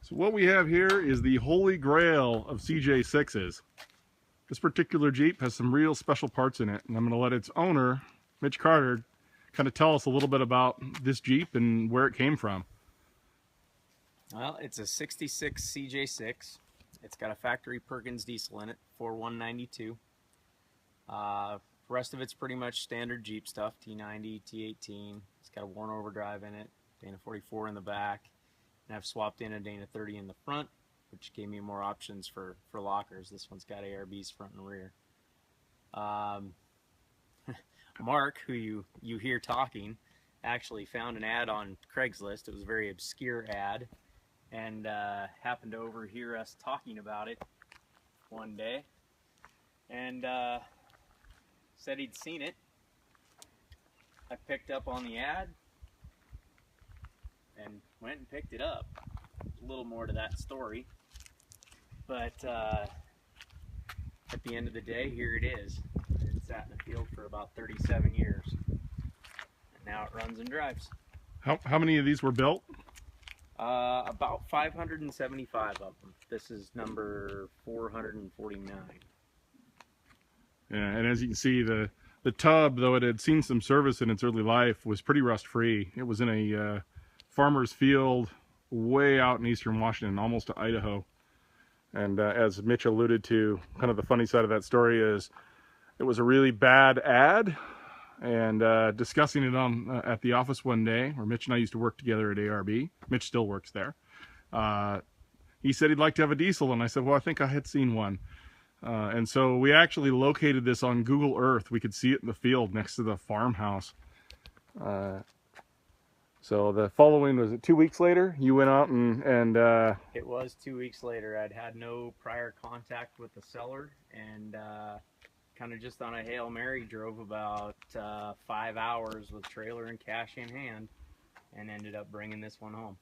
So what we have here is the holy grail of cj6s. This particular Jeep has some real special parts in it, and I'm going to let its owner, Mitch Carter, kind of tell us a little bit about this Jeep and where it came from. Well, it's a 66 cj6. It's got a factory Perkins diesel in it, 4192. Rest of it's pretty much standard Jeep stuff, T90, T18. It's got a Warn overdrive in it, Dana 44 in the back, and I've swapped in a Dana 30 in the front, which gave me more options for lockers. This one's got ARBs front and rear. Mark, who you hear talking, actually found an ad on Craigslist. It was a very obscure ad, and happened to overhear us talking about it one day, and said he'd seen it. I picked up on the ad and went and picked it up. A little more to that story, but at the end of the day, here it is. It sat in the field for about 37 years, and now it runs and drives. How many of these were built? About 575 of them. This is number 449. Yeah, and as you can see, the tub, though it had seen some service in its early life, was pretty rust-free. It was in a farmer's field way out in eastern Washington, almost to Idaho. And as Mitch alluded to, kind of the funny side of that story is it was a really bad ad. And discussing it on at the office one day, where Mitch and I used to work together at ARB. Mitch still works there. He said he'd like to have a diesel, and I said, well, I think I had seen one. And so we actually located this on Google Earth. We could see it in the field next to the farmhouse. So the following, was it 2 weeks later, you went out and It was 2 weeks later. I'd had no prior contact with the seller, and kind of just on a Hail Mary drove about 5 hours with trailer and cash in hand, and ended up bringing this one home.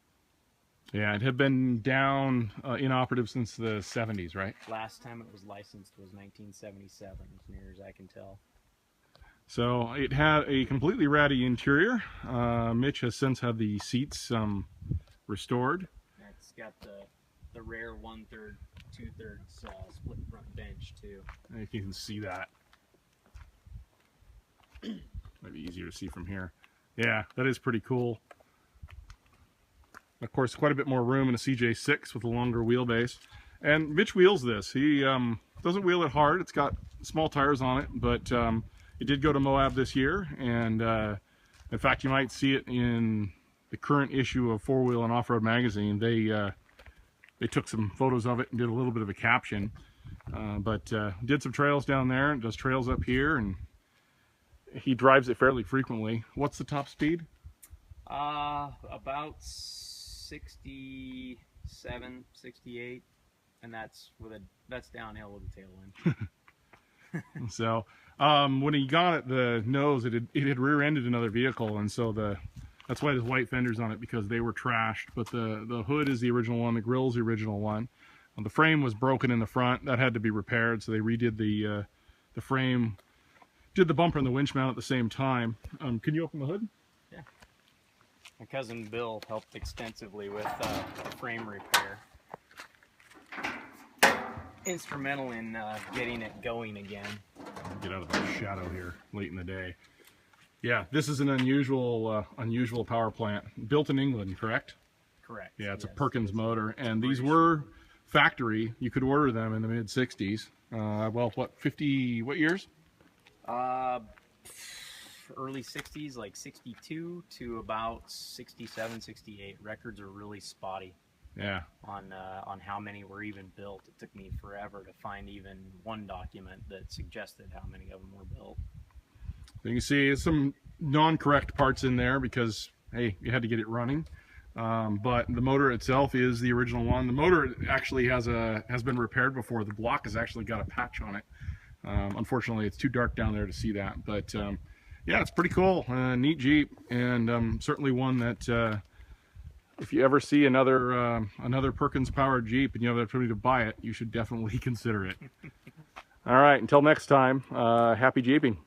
Yeah, it had been down inoperative since the 70s, right? Last time it was licensed was 1977, as near as I can tell. So it had a completely ratty interior. Mitch has since had the seats restored. It's got the rare 1/3, 2/3 split front bench too. If you can see that. Might be easier to see from here. Yeah, that is pretty cool. Of course, quite a bit more room in a cj6 with a longer wheelbase. And Mitch wheels this. He doesn't wheel it hard. It's got small tires on it, but it did go to Moab this year. And in fact, you might see it in the current issue of Four Wheel and Off-Road magazine. They took some photos of it and did a little bit of a caption. But did some trails down there and does trails up here, and he drives it fairly frequently. What's the top speed? About 67, 68, and that's downhill with the tail end. So when he got it, the nose, it had rear-ended another vehicle, and so that's why there's white fenders on it, because they were trashed. But the hood is the original one, the grill's the original one. The frame was broken in the front. That had to be repaired, so they redid the frame, did the bumper and the winch mount at the same time. Can you open the hood? Yeah. My cousin Bill helped extensively with the frame repair. Instrumental in getting it going again. Get out of the shadow here late in the day. Yeah, this is an unusual power plant. Built in England, correct? Correct. Yeah, it's a Perkins motor, and these were factory. You could order them in the mid-60s. Well, what years? Early 60s, like 62 to about 67, 68. Records are really spotty. Yeah. On how many were even built. It took me forever to find even one document that suggested how many of them were built. So you can see some non-correct parts in there because, hey, you had to get it running. But the motor itself is the original one. The motor actually has been repaired before. The block has actually got a patch on it. Unfortunately, it's too dark down there to see that. But yeah, it's pretty cool. Neat Jeep, and certainly one that if you ever see another Perkins powered Jeep and you have the opportunity to buy it, you should definitely consider it. All right, until next time, happy Jeeping.